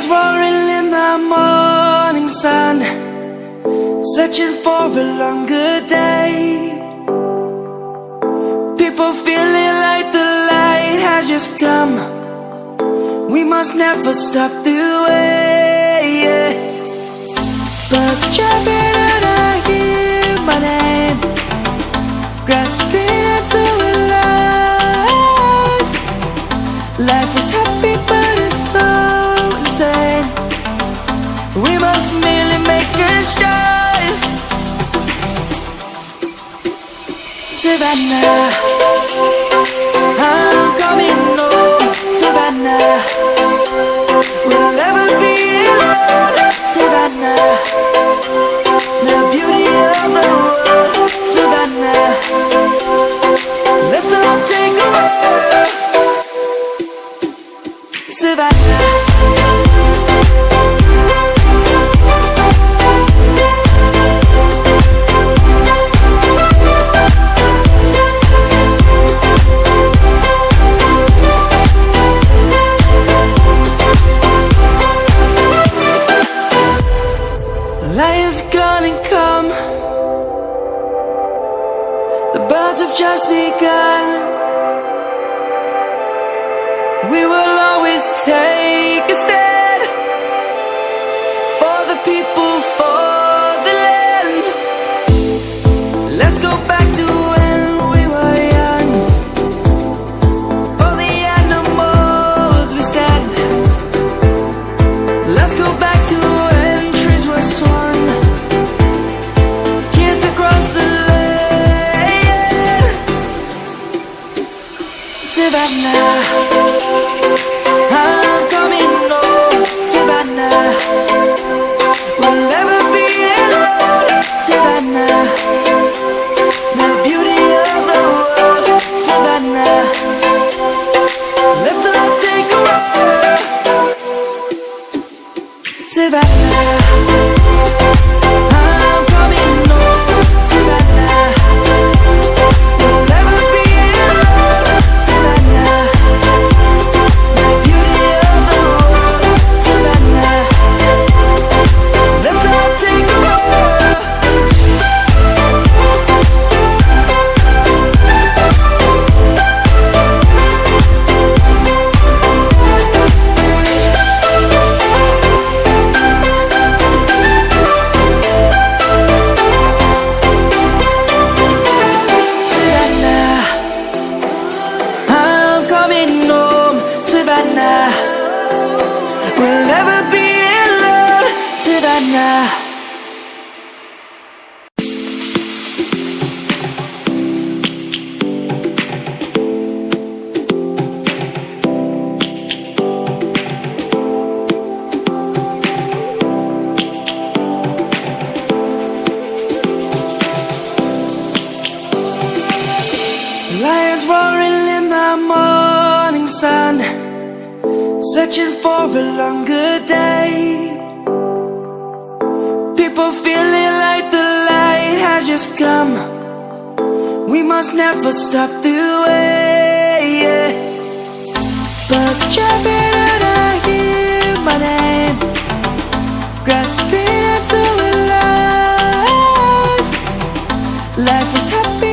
roaring in the morning sun, searching for a longer day. People feeling like the light has just come. We must never stop the way. Birds chirping and I hear my name, grasping into a life. Life is happy but it's so insane. We must merely make a start. Savannah, I'm coming home. Savannah, we'll never be alone. Savannah, the beauty of the world. Savannah, let's all take a walk. Savannah, lion's gonna come. The birds have just begun. We will always take a stand for the people, for the land. Let's go back to when we were young. For the animals we stand. Let's go back to when trees were swung, kids across the land. Savannah, I'm coming home. Savannah, we'll never be alone. Savannah, the beauty of the world. Savannah, let's all take a walk. Savannah, I'm coming home. Savannah, we'll never be alone. Savannah, the beauty of the world. Savannah, let's all take a walk. Savannah, I'm coming home. Savannah, we'll never be alone. Savannah. Lions roaring in the morning sun, searching for a longer day. People feeling like the light has just come. We must never stop the way. Birds chirping and I hear my name, grasping into a life. Life is happy